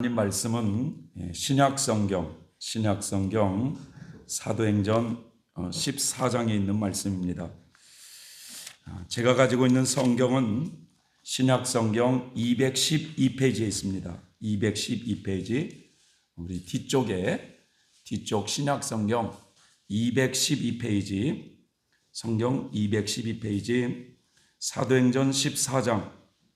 하나님 말씀은 신약성경 사도행전 14장에 있는 말씀입니다. 제가 가지고 있는 성경은 신약성경 212페이지에 있습니다. 212페이지, 우리 뒤쪽 신약성경 212페이지, 성경 212페이지, 사도행전 14장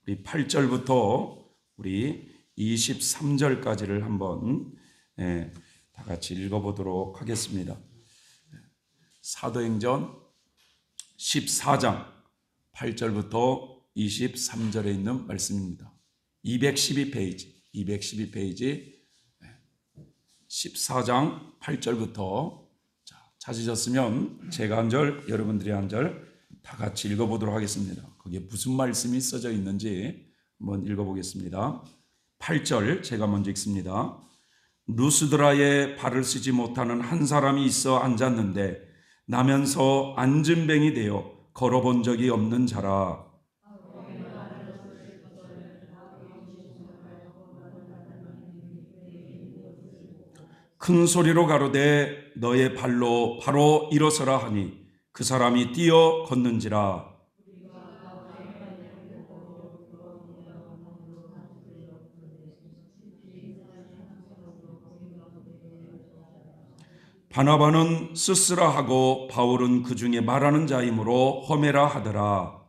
우리 8절부터 우리 23절까지를 한번 다 같이 읽어보도록 하겠습니다. 사도행전 14장 8절부터 23절에 있는 말씀입니다. 212페이지 14장 8절부터 찾으셨으면 제가 한 절, 여러분들이 한 절 다 같이 읽어보도록 하겠습니다. 거기에 무슨 말씀이 써져 있는지 한번 읽어보겠습니다. 8절 제가 먼저 읽습니다. 루스드라에 발을 쓰지 못하는 한 사람이 있어 앉았는데 나면서 앉은 뱅이 되어 걸어본 적이 없는 자라. 큰 소리로 가로되 너의 발로 바로 일어서라 하니 그 사람이 뛰어 걷는지라. 바나바는 스스라 하고 바울은 그 중에 말하는 자이므로 허메라 하더라.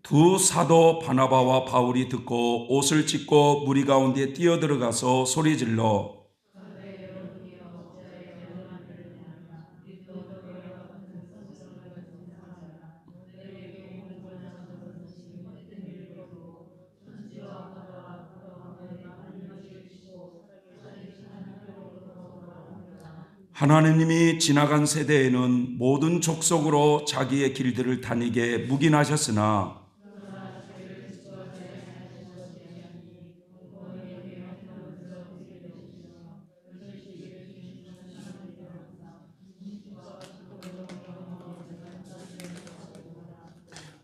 두 사도 바나바와 바울이 듣고 옷을 찢고 무리 가운데 뛰어들어가서 소리질러 하나님이 지나간 세대에는 모든 족속으로 자기의 길들을 다니게 묵인하셨으나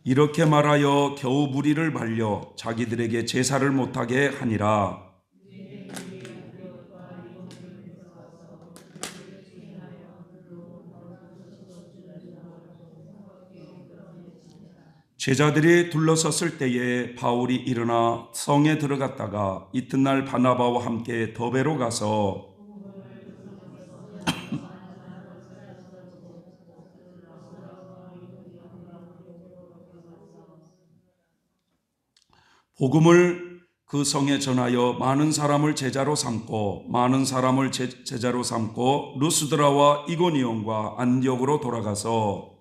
이렇게 말하여 겨우 무리를 말려 자기들에게 제사를 못하게 하니라. 제자들이 둘러섰을 때에 바울이 일어나 성에 들어갔다가 이튿날 바나바와 함께 더베로 가서 복음을 그 성에 전하여 많은 사람을 제자로 삼고 루스드라와 이고니온과 안디옥으로 돌아가서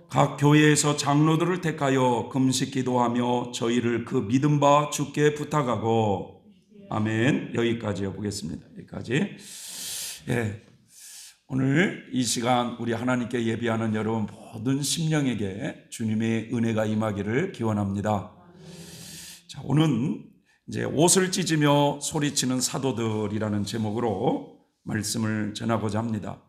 각 교회에서 장로들을 택하여 금식 기도하며 저희를 그 믿음 바 주께 부탁하고. 아멘. 여기까지 보겠습니다. 여기까지. 오늘 이 시간 우리 하나님께 예비하는 여러분 모든 심령에게 주님의 은혜가 임하기를 기원합니다. 자, 오늘은 이제 옷을 찢으며 소리치는 사도들이라는 제목으로 말씀을 전하고자 합니다.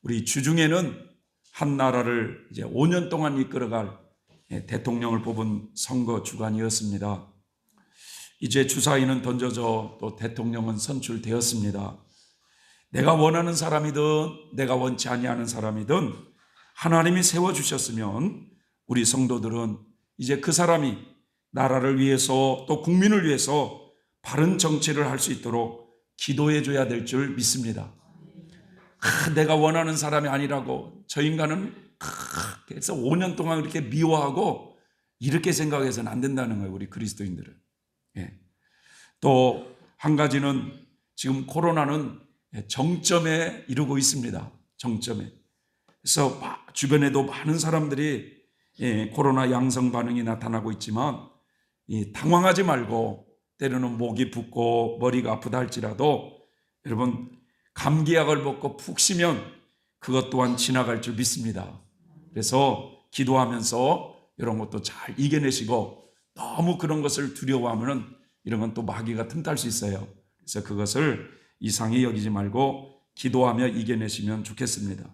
우리 주중에는 한 나라를 이제 5년 동안 이끌어갈 대통령을 뽑은 선거 주간이었습니다. 이제 주사위는 던져져 또 대통령은 선출되었습니다. 내가 원하는 사람이든 내가 원치 아니하는 사람이든 하나님이 세워주셨으면 우리 성도들은 이제 그 사람이 나라를 위해서 또 국민을 위해서 바른 정치를 할 수 있도록 기도해 줘야 될 줄 믿습니다. 내가 원하는 사람이 아니라고 저 인간은 그래서 5년 동안 그렇게 미워하고 이렇게 생각해서는 안 된다는 거예요. 우리 그리스도인들은. 또 한 가지는 지금 코로나는 정점에 이르고 있습니다. 정점에. 그래서 주변에도 많은 사람들이 코로나 양성 반응이 나타나고 있지만 당황하지 말고 때로는 목이 붓고 머리가 아프다 할지라도 여러분 감기약을 먹고 푹 쉬면 그것 또한 지나갈 줄 믿습니다. 그래서 기도하면서 이런 것도 잘 이겨내시고 너무 그런 것을 두려워하면 이런 건 또 마귀가 틈탈 수 있어요. 그래서 그것을 이상히 여기지 말고 기도하며 이겨내시면 좋겠습니다.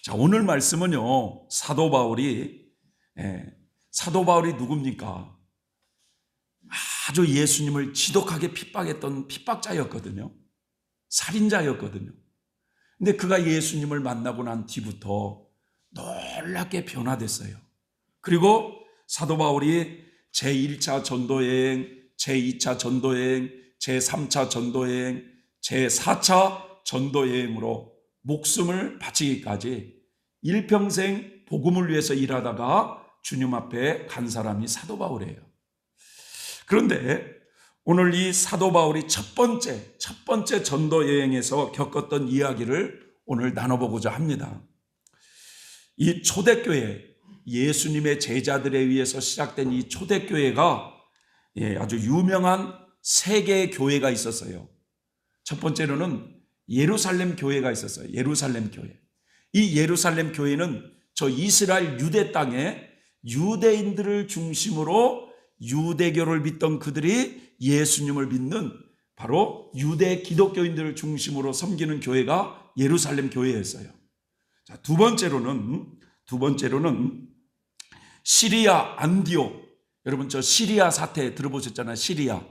자, 오늘 말씀은요, 사도 바울이 누굽니까? 아주 예수님을 지독하게 핍박했던 핍박자였거든요. 살인자였거든요. 근데 그가 예수님을 만나고 난 뒤부터 놀랍게 변화됐어요. 그리고 사도 바울이 제1차 전도여행, 제2차 전도여행, 제3차 전도여행, 제4차 전도여행으로 목숨을 바치기까지 일평생 복음을 위해서 일하다가 주님 앞에 간 사람이 사도 바울이에요. 그런데 오늘 이 사도 바울이 첫 번째 전도 여행에서 겪었던 이야기를 오늘 나눠보고자 합니다. 이 초대교회, 예수님의 제자들에 의해서 시작된 이 초대교회가 아주 유명한 세 개의 교회가 있었어요. 첫 번째로는 예루살렘 교회가 있었어요. 예루살렘 교회. 이 예루살렘 교회는 저 이스라엘 유대 땅에 유대인들을 중심으로 유대교를 믿던 그들이 예수님을 믿는 바로 유대 기독교인들을 중심으로 섬기는 교회가 예루살렘 교회였어요. 자, 두 번째로는 시리아 안디옥. 여러분 저 시리아 사태 들어보셨잖아요. 시리아.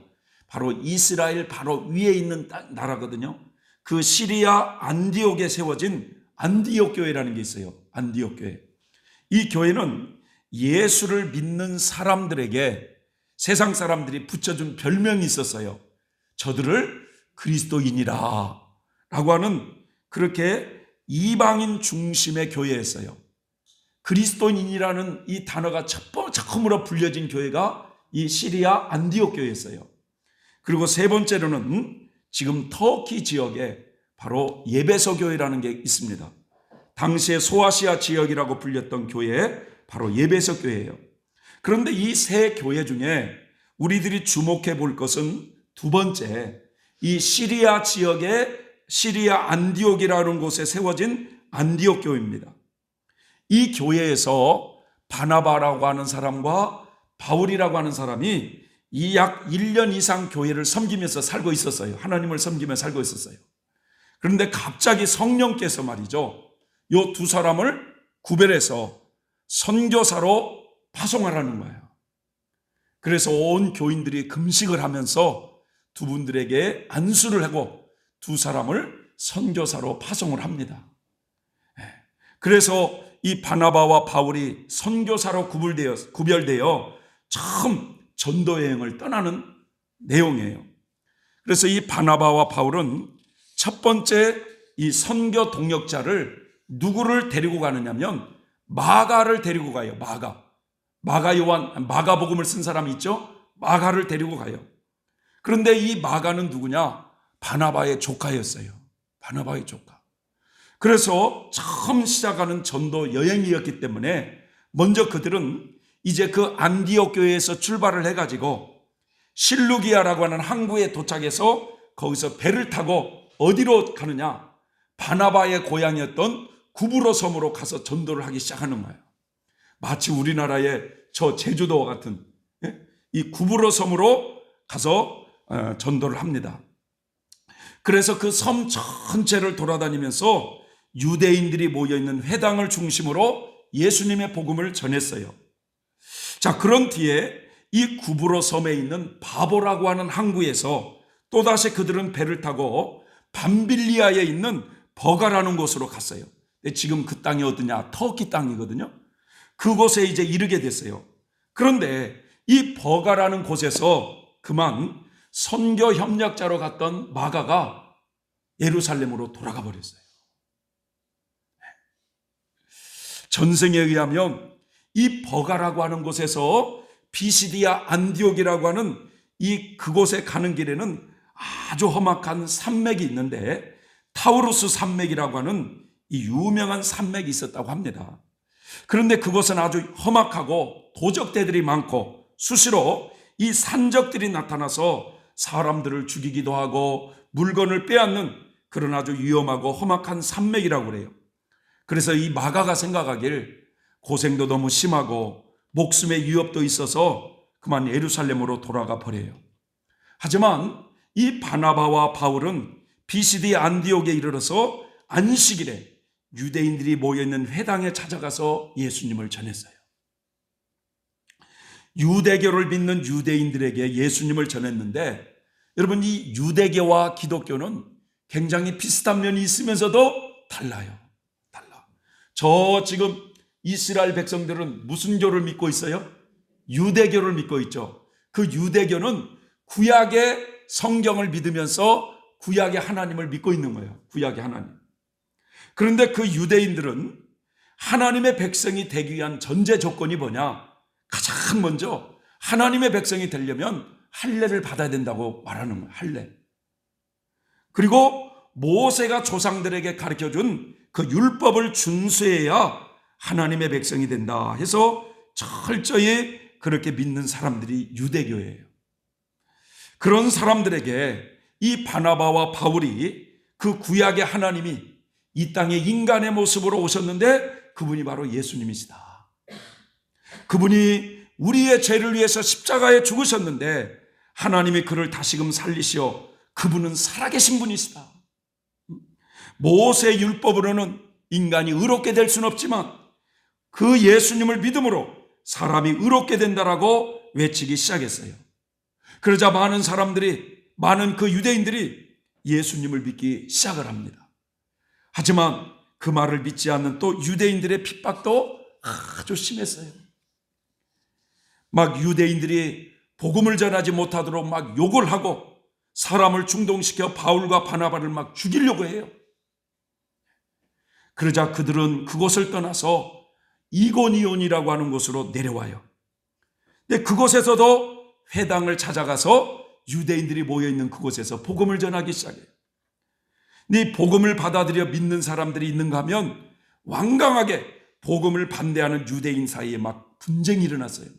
바로 이스라엘 바로 위에 있는 나라거든요. 그 시리아 안디옥에 세워진 안디옥 교회라는 게 있어요. 안디옥 교회. 이 교회는 예수를 믿는 사람들에게 세상 사람들이 붙여준 별명이 있었어요. 저들을 그리스도인이라 라고 하는 그렇게 이방인 중심의 교회였어요. 그리스도인이라는 이 단어가 처음으로 불려진 교회가 이 시리아 안디옥 교회였어요. 그리고 세 번째로는 지금 터키 지역에 바로 예베소 교회라는 게 있습니다. 당시에 소아시아 지역이라고 불렸던 교회 바로 예베소 교회예요. 그런데 이 세 교회 중에 우리들이 주목해 볼 것은 두 번째, 이 시리아 지역의 시리아 안디옥이라는 곳에 세워진 안디옥 교회입니다. 이 교회에서 바나바라고 하는 사람과 바울이라고 하는 사람이 이 약 1년 이상 교회를 섬기면서 살고 있었어요. 하나님을 섬기며 살고 있었어요. 그런데 갑자기 성령께서 말이죠, 이 두 사람을 구별해서 선교사로 파송하라는 거예요. 그래서 온 교인들이 금식을 하면서 두 분들에게 안수를 하고 두 사람을 선교사로 파송을 합니다. 그래서 이 바나바와 바울이 선교사로 구별되어 처음 전도여행을 떠나는 내용이에요. 그래서 이 바나바와 바울은 첫 번째 이 선교 동역자를 누구를 데리고 가느냐면 마가를 데리고 가요. 마가복음을 쓴 사람이 있죠? 마가를 데리고 가요. 그런데 이 마가는 누구냐? 바나바의 조카였어요. 바나바의 조카. 그래서 처음 시작하는 전도 여행이었기 때문에 먼저 그들은 이제 그 안디옥 교회에서 출발을 해가지고 실루기아라고 하는 항구에 도착해서 거기서 배를 타고 어디로 가느냐? 바나바의 고향이었던 구브로 섬으로 가서 전도를 하기 시작하는 거예요. 마치 우리나라의 저 제주도와 같은 이 구브로 섬으로 가서 전도를 합니다. 그래서 그 섬 전체를 돌아다니면서 유대인들이 모여있는 회당을 중심으로 예수님의 복음을 전했어요. 자, 그런 뒤에 이 구브로 섬에 있는 바보라고 하는 항구에서 또다시 그들은 배를 타고 밤빌리아에 있는 버가라는 곳으로 갔어요. 지금 그 땅이 어디냐? 터키 땅이거든요. 그곳에 이제 이르게 됐어요. 그런데 이 버가라는 곳에서 그만 선교 협력자로 갔던 마가가 예루살렘으로 돌아가 버렸어요. 전승에 의하면 이 버가라고 하는 곳에서 비시디아 안디옥이라고 하는 그곳에 가는 길에는 아주 험악한 산맥이 있는데 타우루스 산맥이라고 하는 이 유명한 산맥이 있었다고 합니다. 그런데 그곳은 아주 험악하고 도적대들이 많고 수시로 이 산적들이 나타나서 사람들을 죽이기도 하고 물건을 빼앗는 그런 아주 위험하고 험악한 산맥이라고 그래요. 그래서 이 마가가 생각하길 고생도 너무 심하고 목숨의 위협도 있어서 그만 예루살렘으로 돌아가 버려요. 하지만 이 바나바와 바울은 BCD 안디옥에 이르러서 안식일에 유대인들이 모여있는 회당에 찾아가서 예수님을 전했어요. 유대교를 믿는 유대인들에게 예수님을 전했는데, 여러분, 이 유대교와 기독교는 굉장히 비슷한 면이 있으면서도 달라요. 달라. 저 지금 이스라엘 백성들은 무슨 교를 믿고 있어요? 유대교를 믿고 있죠. 그 유대교는 구약의 성경을 믿으면서 구약의 하나님을 믿고 있는 거예요. 구약의 하나님. 그런데 그 유대인들은 하나님의 백성이 되기 위한 전제 조건이 뭐냐? 가장 먼저 하나님의 백성이 되려면 할례를 받아야 된다고 말하는 거예요. 할례. 그리고 모세가 조상들에게 가르쳐준 그 율법을 준수해야 하나님의 백성이 된다 해서 철저히 그렇게 믿는 사람들이 유대교예요. 그런 사람들에게 이 바나바와 바울이 그 구약의 하나님이 이 땅에 인간의 모습으로 오셨는데 그분이 바로 예수님이시다. 그분이 우리의 죄를 위해서 십자가에 죽으셨는데 하나님이 그를 다시금 살리시어 그분은 살아계신 분이시다. 모세 율법으로는 인간이 의롭게 될 수는 없지만 그 예수님을 믿음으로 사람이 의롭게 된다라고 외치기 시작했어요. 그러자 많은 그 유대인들이 예수님을 믿기 시작을 합니다. 하지만 그 말을 믿지 않는 또 유대인들의 핍박도 아주 심했어요. 막 유대인들이 복음을 전하지 못하도록 막 욕을 하고 사람을 중동시켜 바울과 바나바를 막 죽이려고 해요. 그러자 그들은 그곳을 떠나서 이고니온이라고 하는 곳으로 내려와요. 근데 그곳에서도 회당을 찾아가서 유대인들이 모여있는 그곳에서 복음을 전하기 시작해요. 네, 복음을 받아들여 믿는 사람들이 있는가 하면 완강하게 복음을 반대하는 유대인 사이에 막 분쟁이 일어났어요.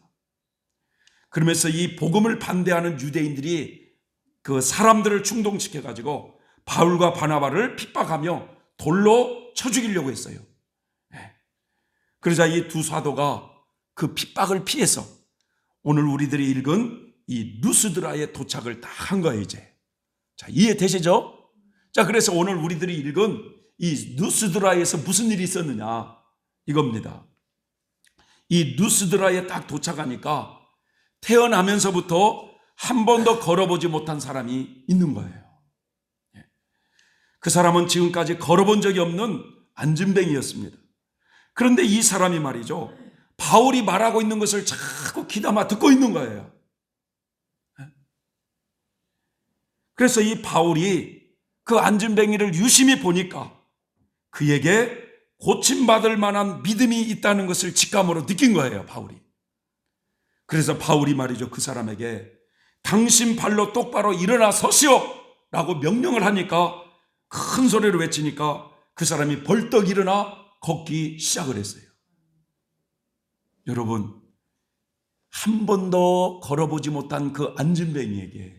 그러면서 이 복음을 반대하는 유대인들이 그 사람들을 충동시켜가지고 바울과 바나바를 핍박하며 돌로 쳐 죽이려고 했어요. 그러자 이 두 사도가 그 핍박을 피해서 오늘 우리들이 읽은 이 루스드라에 도착을 다 한 거예요, 이제. 자, 이해되시죠? 자, 그래서 오늘 우리들이 읽은 이 루스드라에서 무슨 일이 있었느냐, 이겁니다. 이 루스드라에 딱 도착하니까 태어나면서부터 한 번도 걸어보지 못한 사람이 있는 거예요. 그 사람은 지금까지 걸어본 적이 없는 안진뱅이였습니다. 그런데 이 사람이 말이죠, 바울이 말하고 있는 것을 자꾸 귀담아 듣고 있는 거예요. 그래서 이 바울이 그 안진뱅이를 유심히 보니까 그에게 고침받을 만한 믿음이 있다는 것을 직감으로 느낀 거예요, 바울이. 그래서 바울이 말이죠, 그 사람에게 당신 발로 똑바로 일어나 서시오 라고 명령을 하니까, 큰 소리로 외치니까 그 사람이 벌떡 일어나 걷기 시작을 했어요. 여러분, 한 번도 걸어보지 못한 그 안진뱅이에게,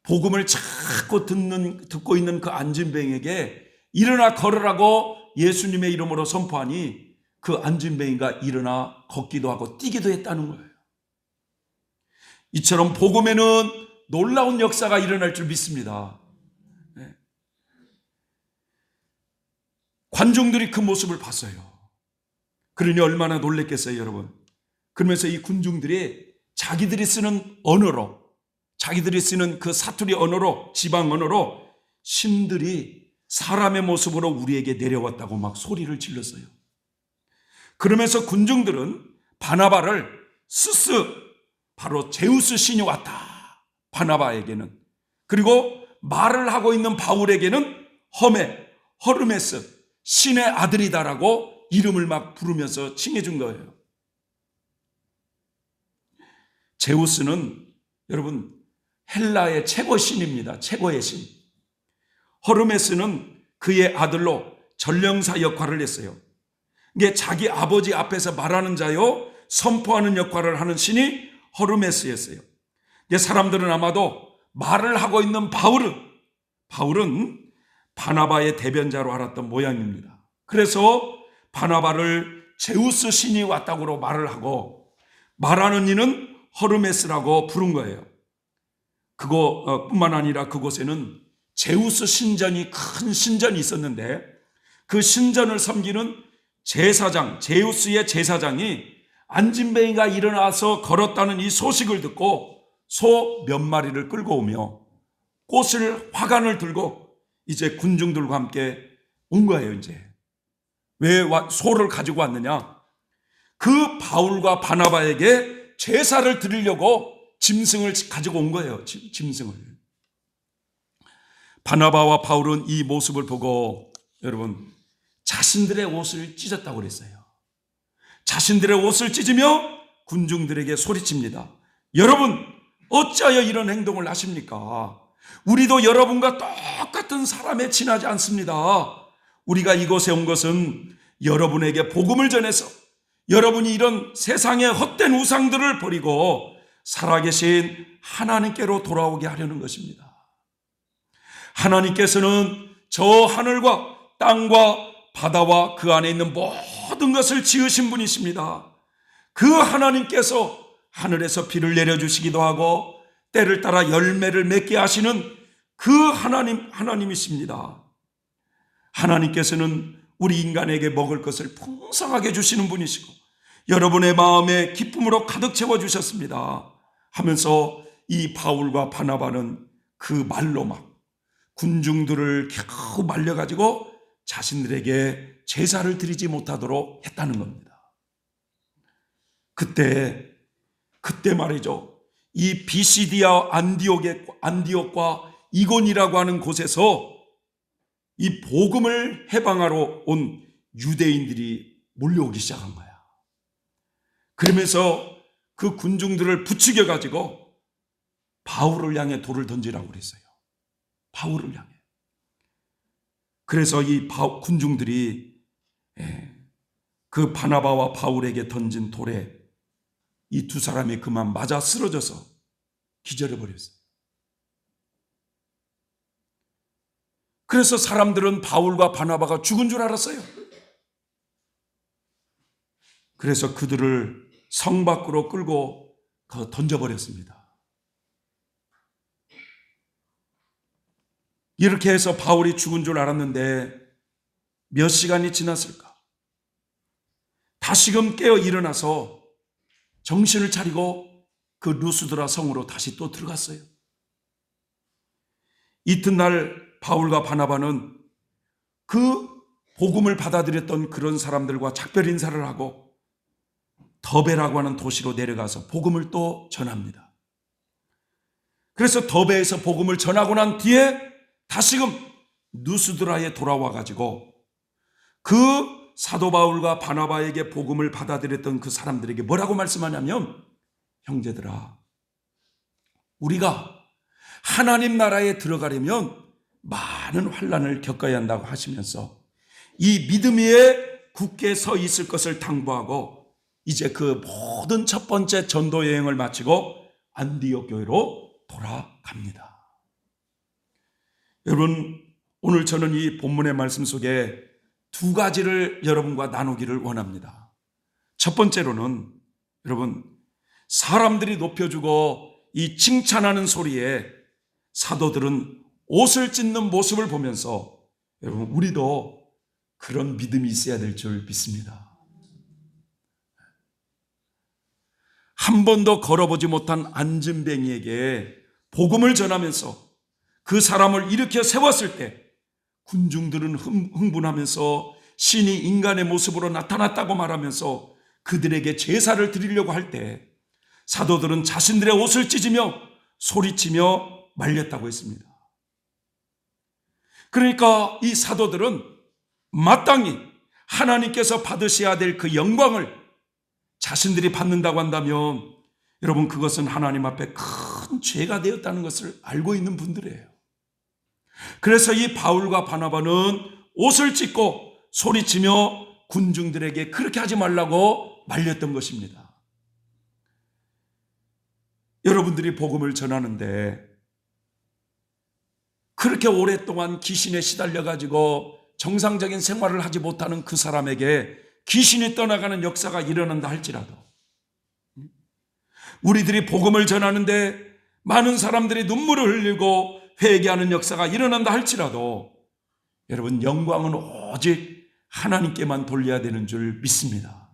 복음을 자꾸 듣고 있는 그 안진뱅이에게 일어나 걸으라고 예수님의 이름으로 선포하니 그 안진뱅이가 일어나 걷기도 하고 뛰기도 했다는 거예요. 이처럼 복음에는 놀라운 역사가 일어날 줄 믿습니다. 관중들이 그 모습을 봤어요. 그러니 얼마나 놀랬겠어요, 여러분. 그러면서 이 군중들이 자기들이 쓰는 언어로, 자기들이 쓰는 그 사투리 언어로, 지방 언어로 신들이 사람의 모습으로 우리에게 내려왔다고 막 소리를 질렀어요. 그러면서 군중들은 바나바를 스스, 바로 제우스 신이 왔다, 바나바에게는. 그리고 말을 하고 있는 바울에게는 허르메스, 신의 아들이다라고 이름을 막 부르면서 칭해준 거예요. 제우스는 여러분 헬라의 최고 신입니다. 최고의 신. 허르메스는 그의 아들로 전령사 역할을 했어요. 이게 자기 아버지 앞에서 말하는 자요, 선포하는 역할을 하는 신이 허르메스였어요. 사람들은 아마도 말을 하고 있는 바울은 바나바의 대변자로 알았던 모양입니다. 그래서 바나바를 제우스 신이 왔다고 말을 하고, 말하는 이는 허르메스라고 부른 거예요. 그거 뿐만 아니라 그곳에는 제우스 신전이 큰 신전이 있었는데 그 신전을 섬기는 제사장, 제우스의 제사장이 안진뱅이가 일어나서 걸었다는 이 소식을 듣고 소 몇 마리를 끌고 오며 꽃을 화관을 들고 이제 군중들과 함께 온 거예요. 이제 왜 소를 가지고 왔느냐? 그 바울과 바나바에게 제사를 드리려고 짐승을 가지고 온 거예요. 짐승을. 바나바와 바울은 이 모습을 보고 여러분 자신들의 옷을 찢었다고 그랬어요. 자신들의 옷을 찢으며 군중들에게 소리칩니다. 여러분 어찌하여 이런 행동을 하십니까? 우리도 여러분과 똑같은 사람에 지나지 않습니다. 우리가 이곳에 온 것은 여러분에게 복음을 전해서 여러분이 이런 세상의 헛된 우상들을 버리고 살아계신 하나님께로 돌아오게 하려는 것입니다. 하나님께서는 저 하늘과 땅과 바다와 그 안에 있는 모든 것을 지으신 분이십니다. 그 하나님께서 하늘에서 비를 내려주시기도 하고 때를 따라 열매를 맺게 하시는 그 하나님이십니다. 하나님께서는 우리 인간에게 먹을 것을 풍성하게 주시는 분이시고 여러분의 마음에 기쁨으로 가득 채워주셨습니다 하면서 이 바울과 바나바는 그 말로 막 군중들을 겨우 말려가지고 자신들에게 제사를 드리지 못하도록 했다는 겁니다. 그때 말이죠. 이 비시디아 안디옥과 이곤이라고 하는 곳에서 이 복음을 해방하러 온 유대인들이 몰려오기 시작한 거야. 그러면서 그 군중들을 부추겨 가지고 바울을 향해 돌을 던지라고 그랬어요. 바울을 향해. 그래서 이 군중들이 그 바나바와 바울에게 던진 돌에 이 두 사람이 그만 맞아 쓰러져서 기절해 버렸어요. 그래서 사람들은 바울과 바나바가 죽은 줄 알았어요. 그래서 그들을 성 밖으로 끌고 던져버렸습니다. 이렇게 해서 바울이 죽은 줄 알았는데 몇 시간이 지났을까? 다시금 깨어 일어나서 정신을 차리고 그 루스드라 성으로 다시 또 들어갔어요. 이튿날 바울과 바나바는 그 복음을 받아들였던 그런 사람들과 작별 인사를 하고 더베라고 하는 도시로 내려가서 복음을 또 전합니다. 그래서 더베에서 복음을 전하고 난 뒤에 다시금 누스드라에 돌아와 가지고 그 사도 바울과 바나바에게 복음을 받아들였던 그 사람들에게 뭐라고 말씀하냐면, 형제들아, 우리가 하나님 나라에 들어가려면 많은 환난을 겪어야 한다고 하시면서 이 믿음 위에 굳게 서 있을 것을 당부하고 이제 그 모든 첫 번째 전도 여행을 마치고 안디옥 교회로 돌아갑니다. 여러분, 오늘 저는 이 본문의 말씀 속에 두 가지를 여러분과 나누기를 원합니다. 첫 번째로는 여러분, 사람들이 높여주고 이 칭찬하는 소리에 사도들은 옷을 찢는 모습을 보면서 여러분, 우리도 그런 믿음이 있어야 될 줄 믿습니다. 한 번도 걸어보지 못한 안진뱅이에게 복음을 전하면서 그 사람을 일으켜 세웠을 때 군중들은 흥분하면서 신이 인간의 모습으로 나타났다고 말하면서 그들에게 제사를 드리려고 할 때 사도들은 자신들의 옷을 찢으며 소리치며 말렸다고 했습니다. 그러니까 이 사도들은 마땅히 하나님께서 받으셔야 될 그 영광을 자신들이 받는다고 한다면 여러분, 그것은 하나님 앞에 큰 죄가 되었다는 것을 알고 있는 분들이에요. 그래서 이 바울과 바나바는 옷을 찢고 소리치며 군중들에게 그렇게 하지 말라고 말렸던 것입니다. 여러분들이 복음을 전하는데 그렇게 오랫동안 귀신에 시달려가지고 정상적인 생활을 하지 못하는 그 사람에게 귀신이 떠나가는 역사가 일어난다 할지라도, 우리들이 복음을 전하는데 많은 사람들이 눈물을 흘리고 회개하는 역사가 일어난다 할지라도 여러분, 영광은 오직 하나님께만 돌려야 되는 줄 믿습니다.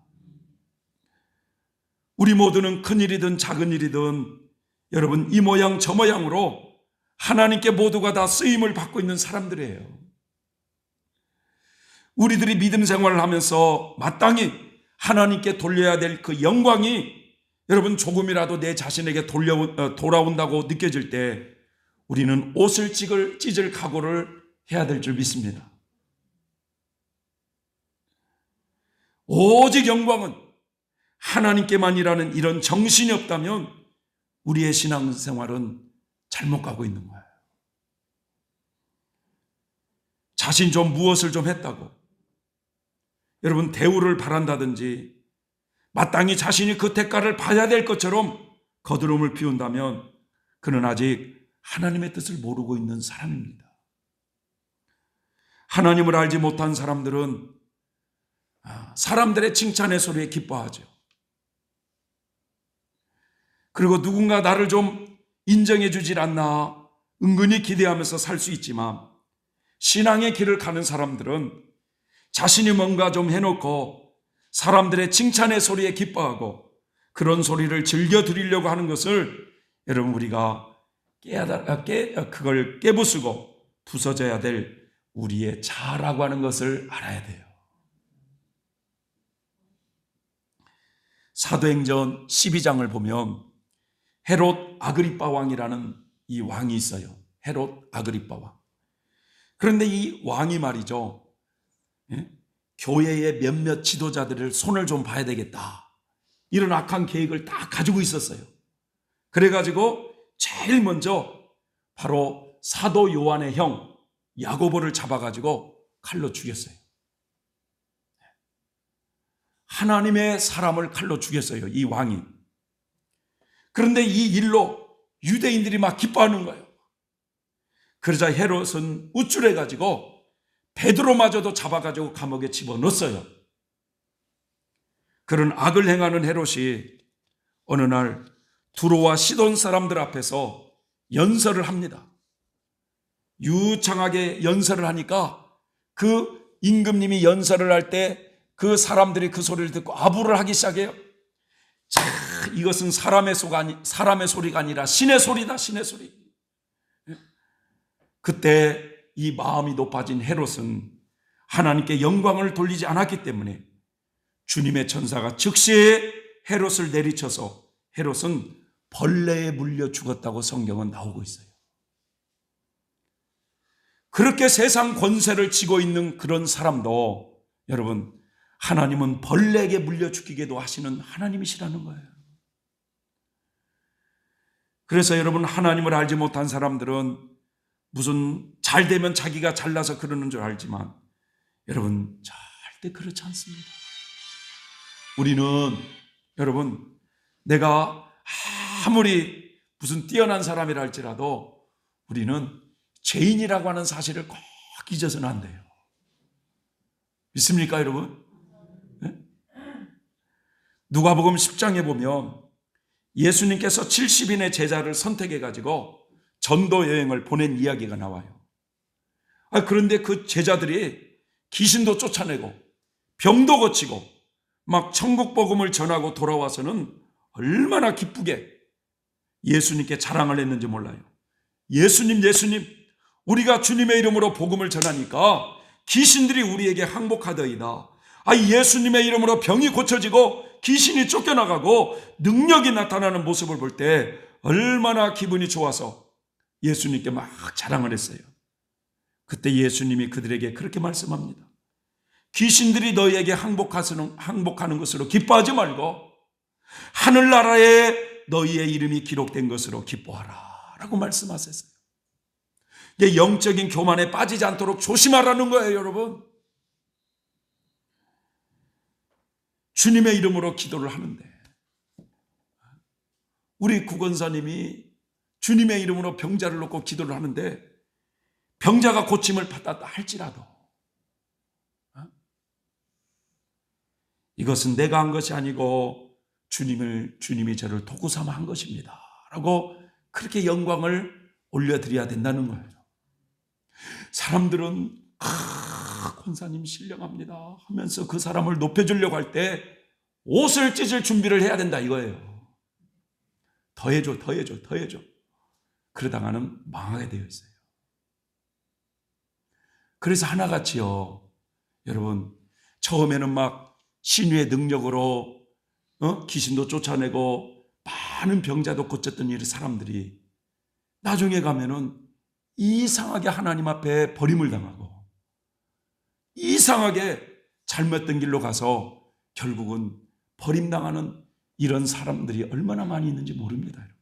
우리 모두는 큰 일이든 작은 일이든 여러분, 이 모양 저 모양으로 하나님께 모두가 다 쓰임을 받고 있는 사람들이에요. 우리들이 믿음 생활을 하면서 마땅히 하나님께 돌려야 될 그 영광이 여러분, 조금이라도 내 자신에게 돌아온다고 느껴질 때 우리는 옷을 찢을 각오를 해야 될 줄 믿습니다. 오직 영광은 하나님께만이라는 이런 정신이 없다면 우리의 신앙생활은 잘못 가고 있는 거예요. 자신 좀 무엇을 좀 했다고 여러분, 대우를 바란다든지 마땅히 자신이 그 대가를 봐야 될 것처럼 거드름을 피운다면 그는 아직 하나님의 뜻을 모르고 있는 사람입니다. 하나님을 알지 못한 사람들은 사람들의 칭찬의 소리에 기뻐하죠. 그리고 누군가 나를 좀 인정해 주질 않나 은근히 기대하면서 살 수 있지만, 신앙의 길을 가는 사람들은 자신이 뭔가 좀 해놓고 사람들의 칭찬의 소리에 기뻐하고 그런 소리를 즐겨 드리려고 하는 것을 여러분, 우리가 그걸 깨부수고 부서져야 될 우리의 자아라고 하는 것을 알아야 돼요. 사도행전 12장을 보면 헤롯 아그리빠 왕이라는 이 왕이 있어요. 헤롯 아그리빠 왕. 그런데 이 왕이 말이죠, 교회의 몇몇 지도자들을 손을 좀 봐야 되겠다, 이런 악한 계획을 다 가지고 있었어요. 그래가지고 제일 먼저 바로 사도 요한의 형 야고보를 잡아가지고 칼로 죽였어요. 하나님의 사람을 칼로 죽였어요, 이 왕이. 그런데 이 일로 유대인들이 막 기뻐하는 거예요. 그러자 헤롯은 우쭐해가지고 베드로마저도 잡아가지고 감옥에 집어넣었어요. 그런 악을 행하는 헤롯이 어느 날 두로와 시돈 사람들 앞에서 연설을 합니다. 유창하게 연설을 하니까 그 임금님이 연설을 할 때 그 사람들이 그 소리를 듣고 아부를 하기 시작해요. 자, 이것은 사람의 소리가 아니라 신의 소리다, 신의 소리. 그때 이 마음이 높아진 헤롯은 하나님께 영광을 돌리지 않았기 때문에 주님의 천사가 즉시 헤롯을 내리쳐서 헤롯은 벌레에 물려 죽었다고 성경은 나오고 있어요. 그렇게 세상 권세를 쥐고 있는 그런 사람도 여러분, 하나님은 벌레에게 물려 죽이게도 하시는 하나님이시라는 거예요. 그래서 여러분, 하나님을 알지 못한 사람들은 무슨 잘 되면 자기가 잘나서 그러는 줄 알지만 여러분, 절대 그렇지 않습니다. 우리는 여러분, 내가 아무리 무슨 뛰어난 사람이라 할지라도 우리는 죄인이라고 하는 사실을 꼭 잊어서는 안 돼요. 믿습니까, 여러분? 네? 누가복음 10장에 보면 예수님께서 70인의 제자를 선택해가지고 전도 여행을 보낸 이야기가 나와요. 그런데 그 제자들이 귀신도 쫓아내고 병도 고치고 막 천국 복음을 전하고 돌아와서는 얼마나 기쁘게 예수님께 자랑을 했는지 몰라요. 예수님, 우리가 주님의 이름으로 복음을 전하니까 귀신들이 우리에게 항복하더이다. 예수님의 이름으로 병이 고쳐지고 귀신이 쫓겨나가고 능력이 나타나는 모습을 볼 때 얼마나 기분이 좋아서 예수님께 막 자랑을 했어요. 그때 예수님이 그들에게 그렇게 말씀합니다. 귀신들이 너희에게 항복하는 것으로 기뻐하지 말고 하늘나라에 너희의 이름이 기록된 것으로 기뻐하라 라고 말씀하셨어요. 영적인 교만에 빠지지 않도록 조심하라는 거예요, 여러분. 주님의 이름으로 기도를 하는데 우리 구건사님이 주님의 이름으로 병자를 놓고 기도를 하는데 병자가 고침을 받았다 할지라도 이것은 내가 한 것이 아니고 주님이 저를 도구 삼아 한 것입니다 라고 그렇게 영광을 올려드려야 된다는 거예요. 사람들은 권사님 신령합니다 하면서 그 사람을 높여주려고 할 때 옷을 찢을 준비를 해야 된다 이거예요. 더해줘. 그러다가는 망하게 되어 있어요. 그래서 하나같이요, 여러분, 처음에는 막 신유의 능력으로 귀신도 쫓아내고 많은 병자도 고쳤던 이 사람들이 나중에 가면은 이상하게 하나님 앞에 버림을 당하고 이상하게 잘못된 길로 가서 결국은 버림당하는 이런 사람들이 얼마나 많이 있는지 모릅니다. 여러분.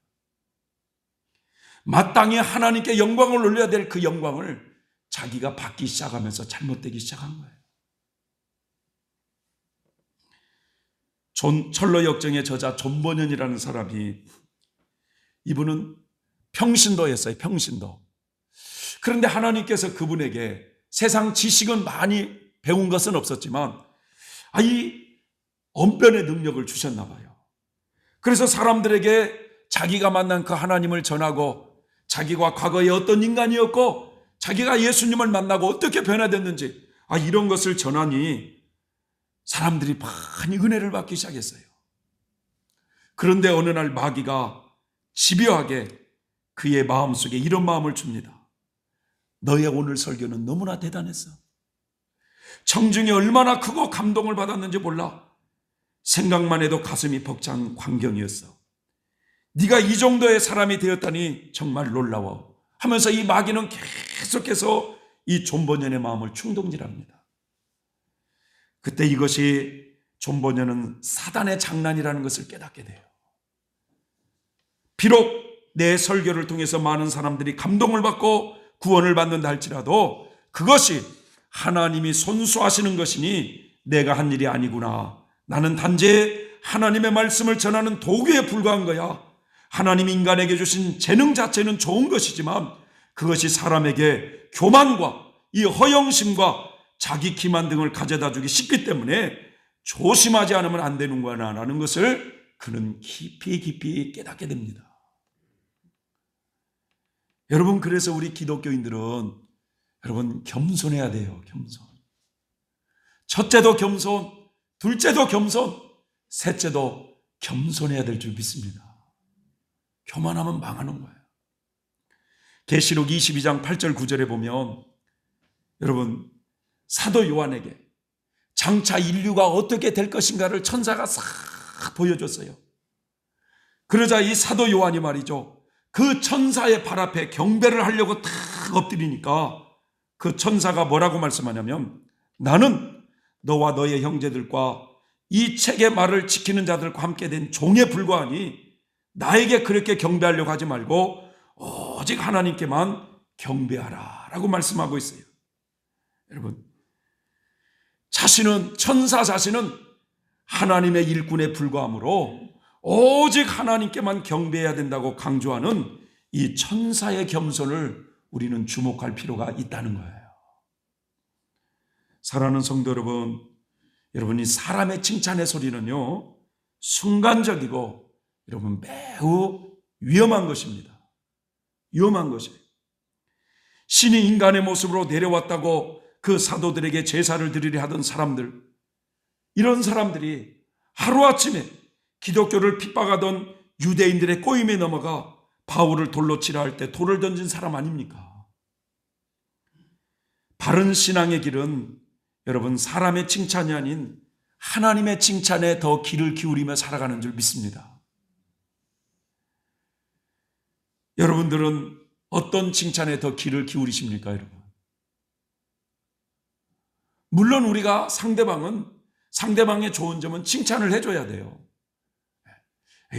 마땅히 하나님께 영광을 올려야 될 그 영광을 자기가 받기 시작하면서 잘못되기 시작한 거예요. 철로 역정의 저자 존 버년이라는 사람이, 이분은 평신도였어요. 평신도. 그런데 하나님께서 그분에게 세상 지식은 많이 배운 것은 없었지만 이 언변의 능력을 주셨나 봐요. 그래서 사람들에게 자기가 만난 그 하나님을 전하고 자기가 과거에 어떤 인간이었고 자기가 예수님을 만나고 어떻게 변화됐는지 이런 것을 전하니 사람들이 많이 은혜를 받기 시작했어요. 그런데 어느 날 마귀가 집요하게 그의 마음속에 이런 마음을 줍니다. 너의 오늘 설교는 너무나 대단했어. 청중이 얼마나 크고 감동을 받았는지 몰라. 생각만 해도 가슴이 벅찬 광경이었어. 네가 이 정도의 사람이 되었다니 정말 놀라워 하면서 이 마귀는 계속해서 이 존 버년의 마음을 충동질합니다. 그때 이것이 존 버년은 사단의 장난이라는 것을 깨닫게 돼요. 비록 내 설교를 통해서 많은 사람들이 감동을 받고 구원을 받는다 할지라도 그것이 하나님이 손수하시는 것이니 내가 한 일이 아니구나. 나는 단지 하나님의 말씀을 전하는 도구에 불과한 거야. 하나님이 인간에게 주신 재능 자체는 좋은 것이지만 그것이 사람에게 교만과 이 허영심과 자기 기만 등을 가져다 주기 쉽기 때문에 조심하지 않으면 안 되는구나라는 것을 그는 깊이 깨닫게 됩니다. 여러분, 그래서 우리 기독교인들은 여러분 겸손해야 돼요. 겸손. 첫째도 겸손, 둘째도 겸손, 셋째도 겸손해야 될 줄 믿습니다. 교만하면 망하는 거예요. 계시록 22장 8절 9절에 보면 여러분, 사도 요한에게 장차 인류가 어떻게 될 것인가를 천사가 싹 보여줬어요. 그러자 이 사도 요한이 말이죠, 그 천사의 발 앞에 경배를 하려고 탁 엎드리니까 그 천사가 뭐라고 말씀하냐면, 나는 너와 너의 형제들과 이 책의 말을 지키는 자들과 함께 된 종에 불과하니 나에게 그렇게 경배하려고 하지 말고 오직 하나님께만 경배하라 라고 말씀하고 있어요. 여러분, 천사 자신은 하나님의 일꾼에 불과하므로 오직 하나님께만 경배해야 된다고 강조하는 이 천사의 겸손을 우리는 주목할 필요가 있다는 거예요. 사랑하는 성도 여러분, 여러분이 사람의 칭찬의 소리는요, 순간적이고 여러분 매우 위험한 것입니다. 위험한 것이에요. 신이 인간의 모습으로 내려왔다고 그 사도들에게 제사를 드리려 하던 사람들, 이런 사람들이 하루아침에 기독교를 핍박하던 유대인들의 꼬임에 넘어가 바울을 돌로 치라 할 때 돌을 던진 사람 아닙니까? 바른 신앙의 길은 여러분 사람의 칭찬이 아닌 하나님의 칭찬에 더 귀를 기울이며 살아가는 줄 믿습니다. 여러분들은 어떤 칭찬에 더 귀를 기울이십니까, 여러분? 물론 우리가 상대방의 좋은 점은 칭찬을 해줘야 돼요.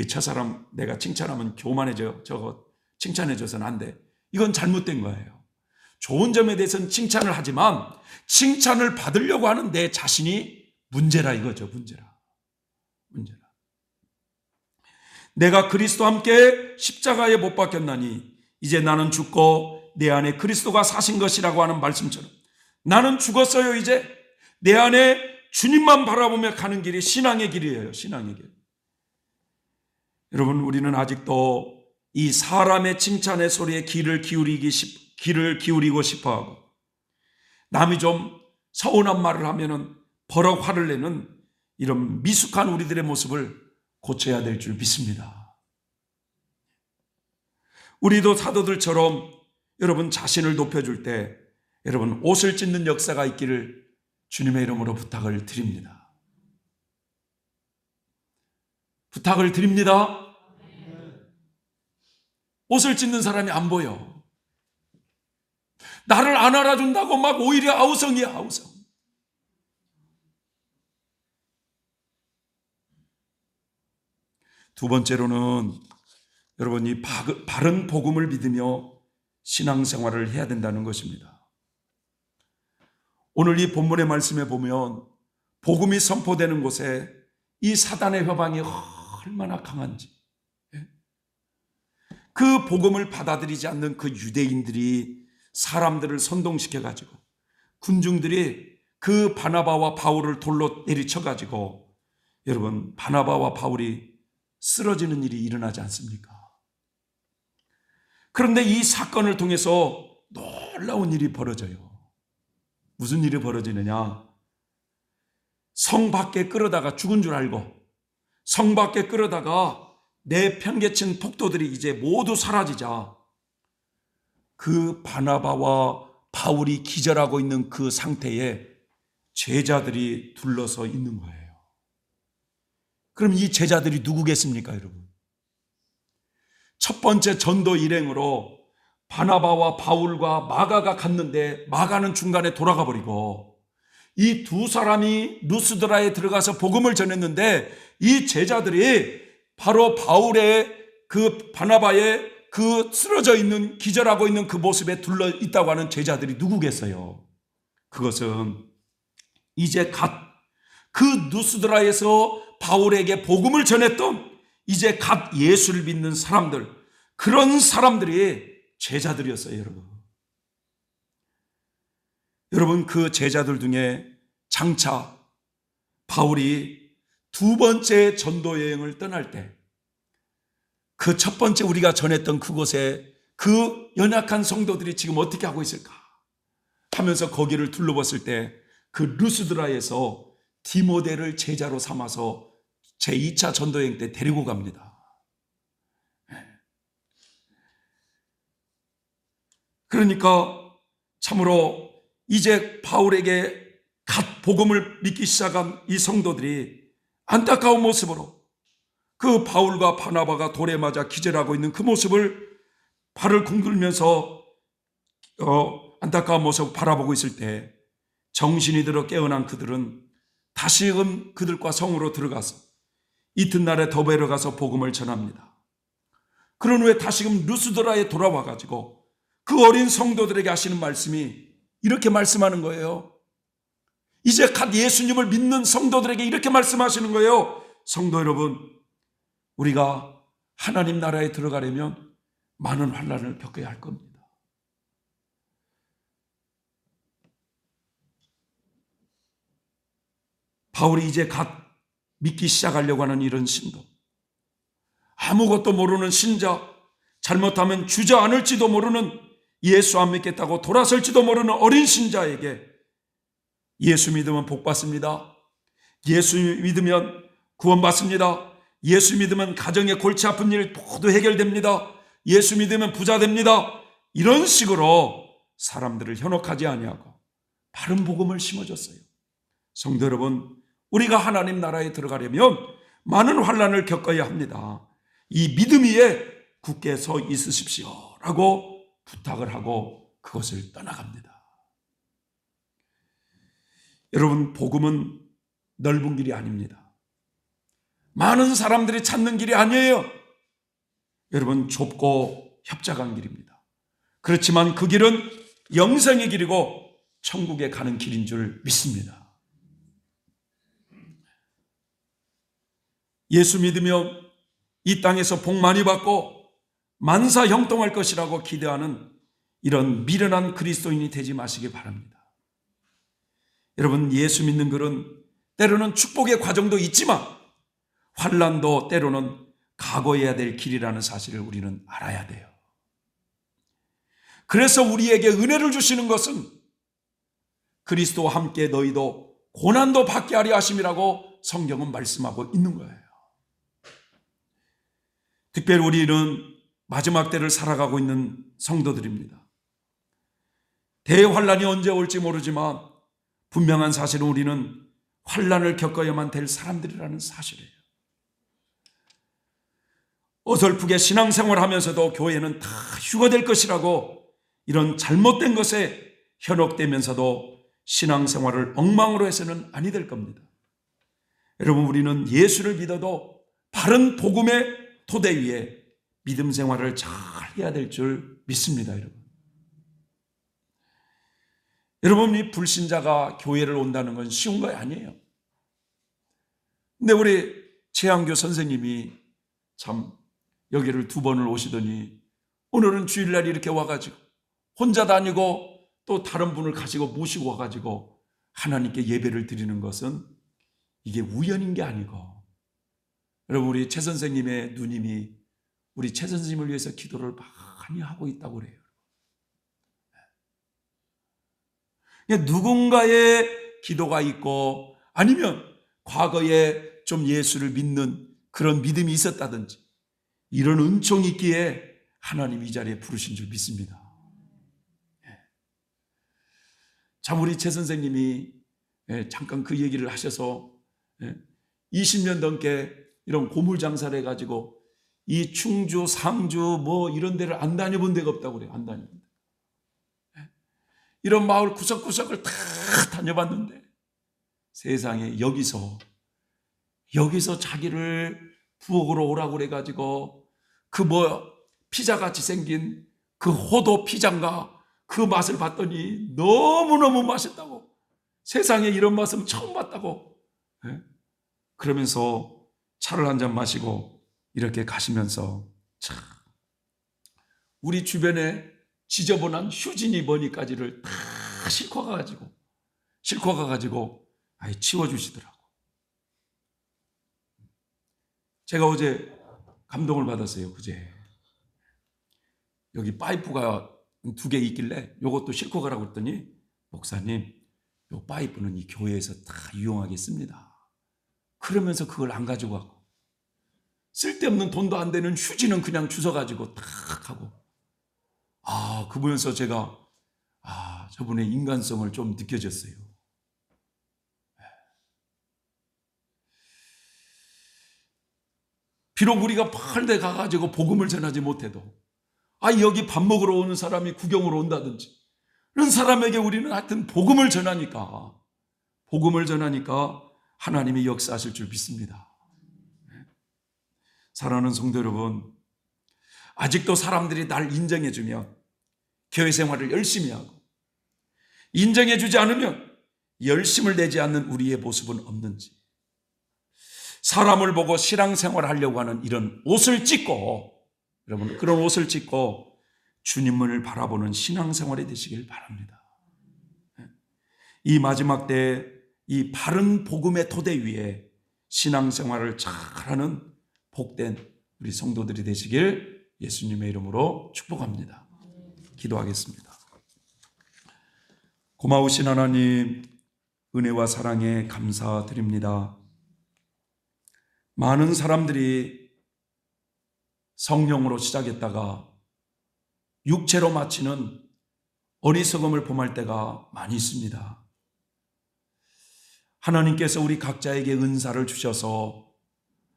저 사람 내가 칭찬하면 교만해져, 저거 칭찬해줘서는 안 돼. 이건 잘못된 거예요. 좋은 점에 대해서는 칭찬을 하지만 칭찬을 받으려고 하는 내 자신이 문제라 이거죠. 문제라. 내가 그리스도와 함께 십자가에 못 박혔나니 이제 나는 죽고 내 안에 그리스도가 사신 것이라고 하는 말씀처럼 나는 죽었어요. 이제 내 안에 주님만 바라보며 가는 길이 신앙의 길이에요. 신앙의 길. 여러분, 우리는 아직도 이 사람의 칭찬의 소리에 귀를 기울이고 싶어하고, 남이 좀 서운한 말을 하면은 버럭 화를 내는 이런 미숙한 우리들의 모습을 고쳐야 될 줄 믿습니다. 우리도 사도들처럼 여러분 자신을 높여줄 때 여러분 옷을 찢는 역사가 있기를 주님의 이름으로 부탁을 드립니다. 부탁을 드립니다. 옷을 찢는 사람이 안 보여. 나를 안 알아준다고 막 오히려 아우성이야, 아우성. 두 번째로는 여러분 이 바른 복음을 믿으며 신앙생활을 해야 된다는 것입니다. 오늘 이 본문의 말씀에 보면 복음이 선포되는 곳에 이 사단의 회방이 얼마나 강한지, 그 복음을 받아들이지 않는 그 유대인들이 사람들을 선동시켜 가지고 군중들이 그 바나바와 바울을 돌로 내리쳐 가지고 여러분 바나바와 바울이 쓰러지는 일이 일어나지 않습니까? 그런데 이 사건을 통해서 놀라운 일이 벌어져요. 무슨 일이 벌어지느냐? 성 밖에 끌어다가 죽은 줄 알고 성 밖에 끌어다가 내편개친 폭도들이 이제 모두 사라지자 그 바나바와 바울이 기절하고 있는 그 상태에 제자들이 둘러서 있는 거예요. 그럼 이 제자들이 누구겠습니까, 여러분? 첫 번째 전도 일행으로 바나바와 바울과 마가가 갔는데 마가는 중간에 돌아가 버리고 이 두 사람이 루스드라에 들어가서 복음을 전했는데 이 제자들이 바로 바울의 그 바나바의 그 쓰러져 있는 기절하고 있는 그 모습에 둘러 있다고 하는 제자들이 누구겠어요? 그것은 이제 갓 그 루스드라에서 바울에게 복음을 전했던 이제 갓 예수를 믿는 사람들, 그런 사람들이 제자들이었어요, 여러분. 여러분, 그 제자들 중에 장차 바울이 두 번째 전도 여행을 떠날 때 그 첫 번째 우리가 전했던 그곳에 그 연약한 성도들이 지금 어떻게 하고 있을까 하면서 거기를 둘러봤을 때 그 루스드라에서 디모데를 제자로 삼아서 제2차 전도여행 때 데리고 갑니다. 그러니까 참으로 이제 바울에게 갓 복음을 믿기 시작한 이 성도들이 안타까운 모습으로 그 바울과 바나바가 돌에 맞아 기절하고 있는 그 모습을 발을 굶들면서 안타까운 모습을 바라보고 있을 때 정신이 들어 깨어난 그들은 다시금 그들과 성으로 들어가서 이튿날에 더베로 가서 복음을 전합니다. 그런 후에 다시금 루스드라에 돌아와 가지고 그 어린 성도들에게 하시는 말씀이 이렇게 말씀하는 거예요. 이제 갓 예수님을 믿는 성도들에게 이렇게 말씀하시는 거예요. 성도 여러분, 우리가 하나님 나라에 들어가려면 많은 환난을 겪어야 할 겁니다. 바울이 이제 갓 믿기 시작하려고 하는 이런 신도, 아무것도 모르는 신자, 잘못하면 주저앉을지도 모르는 예수 안 믿겠다고 돌아설지도 모르는 어린 신자에게 예수 믿으면 복 받습니다. 예수 믿으면 구원받습니다. 예수 믿으면 가정의 골치 아픈 일 모두 해결됩니다. 예수 믿으면 부자 됩니다. 이런 식으로 사람들을 현혹하지 아니하고 바른 복음을 심어줬어요. 성도 여러분, 우리가 하나님 나라에 들어가려면 많은 환난을 겪어야 합니다. 이 믿음 위에 굳게 서 있으십시오라고 부탁을 하고 그것을 떠나갑니다. 여러분, 복음은 넓은 길이 아닙니다. 많은 사람들이 찾는 길이 아니에요. 여러분, 좁고 협착한 길입니다. 그렇지만 그 길은 영생의 길이고 천국에 가는 길인 줄 믿습니다. 예수 믿으면 이 땅에서 복 많이 받고 만사 형통할 것이라고 기대하는 이런 미련한 그리스도인이 되지 마시기 바랍니다. 여러분, 예수 믿는 글은 때로는 축복의 과정도 있지만 환난도 때로는 각오해야 될 길이라는 사실을 우리는 알아야 돼요. 그래서 우리에게 은혜를 주시는 것은 그리스도와 함께 너희도 고난도 받게 하려 하심이라고 성경은 말씀하고 있는 거예요. 특별히 우리는 마지막 때를 살아가고 있는 성도들입니다. 대환란이 언제 올지 모르지만 분명한 사실은 우리는 환란을 겪어야만 될 사람들이라는 사실이에요. 어설프게 신앙생활을 하면서도 교회는 다 휴거될 것이라고 이런 잘못된 것에 현혹되면서도 신앙생활을 엉망으로 해서는 아니 될 겁니다. 여러분, 우리는 예수를 믿어도 바른 복음의 토대 위에 믿음 생활을 잘 해야 될 줄 믿습니다. 여러분, 이 불신자가 교회를 온다는 건 쉬운 거 아니에요. 근데 우리 최양교 선생님이 참 여기를 2번을 오시더니 오늘은 주일날 이렇게 와가지고 혼자 다니고 또 다른 분을 가지고 모시고 와가지고 하나님께 예배를 드리는 것은 이게 우연인 게 아니고, 여러분, 우리 최 선생님의 누님이 우리 최 선생님을 위해서 기도를 많이 하고 있다고 그래요. 누군가의 기도가 있고 아니면 과거에 좀 예수를 믿는 그런 믿음이 있었다든지 이런 은총이 있기에 하나님 이 자리에 부르신 줄 믿습니다. 참, 우리 최 선생님이 잠깐 그 얘기를 하셔서 20년 넘게 이런 고물 장사를 해가지고 이 충주, 상주 뭐 이런 데를 안 다녀본 데가 없다고 그래요. 안 다녀본 데. 이런 마을 구석구석을 다 다녀봤는데 세상에 여기서 자기를 부엌으로 오라고 그래가지고 그 피자같이 생긴 그 호도 피자인가 그 맛을 봤더니 너무너무 맛있다고, 세상에 이런 맛은 처음 봤다고. 그러면서 차를 한 잔 마시고 이렇게 가시면서 참, 우리 주변에 지저분한 휴지니 뭐니까지를 다 싣고 가가지고 치워주시더라고. 제가 어제 감동을 받았어요. 그제 여기 파이프가 2개 있길래 이것도 싣고 가라고 했더니, 목사님, 이 파이프는 이 교회에서 다 이용하겠습니다. 그러면서 그걸 안 가지고 가고, 쓸데없는 돈도 안 되는 휴지는 그냥 주워가지고 탁 하고. 그 보면서 제가 저분의 인간성을 좀 느껴졌어요. 비록 우리가 멀리 가가지고 복음을 전하지 못해도 여기 밥 먹으러 오는 사람이 구경으로 온다든지 이런 사람에게 우리는 하여튼 복음을 전하니까 하나님이 역사하실 줄 믿습니다. 사랑하는 성도 여러분, 아직도 사람들이 날 인정해주면 교회 생활을 열심히 하고, 인정해주지 않으면 열심을 내지 않는 우리의 모습은 없는지, 사람을 보고 신앙생활을 하려고 하는 이런 옷을 찢고, 여러분, 그런 옷을 찢고 주님을 바라보는 신앙생활이 되시길 바랍니다. 이 마지막 때 이 바른 복음의 토대 위에 신앙생활을 잘하는 복된 우리 성도들이 되시길 예수님의 이름으로 축복합니다. 기도하겠습니다. 고마우신 하나님, 은혜와 사랑에 감사드립니다. 많은 사람들이 성령으로 시작했다가 육체로 마치는 어리석음을 범할 때가 많이 있습니다. 하나님께서 우리 각자에게 은사를 주셔서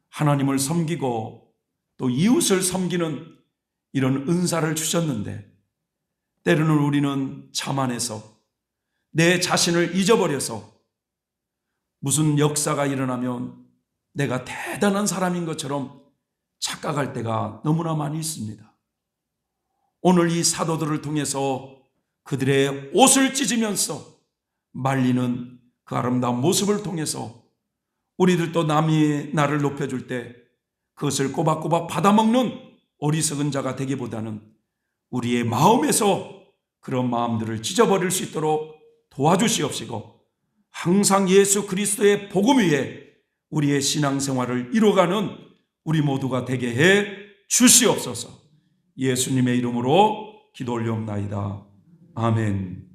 하나님을 섬기고 또 이웃을 섬기는 이런 은사를 주셨는데, 때로는 우리는 자만해서 내 자신을 잊어버려서 무슨 역사가 일어나면 내가 대단한 사람인 것처럼 착각할 때가 너무나 많이 있습니다. 오늘 이 사도들을 통해서 그들의 옷을 찢으면서 말리는 그 아름다운 모습을 통해서 우리들도 남이 나를 높여줄 때 그것을 꼬박꼬박 받아먹는 어리석은 자가 되기보다는 우리의 마음에서 그런 마음들을 찢어버릴 수 있도록 도와주시옵시고, 항상 예수 그리스도의 복음 위에 우리의 신앙생활을 이루어가는 우리 모두가 되게 해 주시옵소서. 예수님의 이름으로 기도 올리옵나이다. 아멘.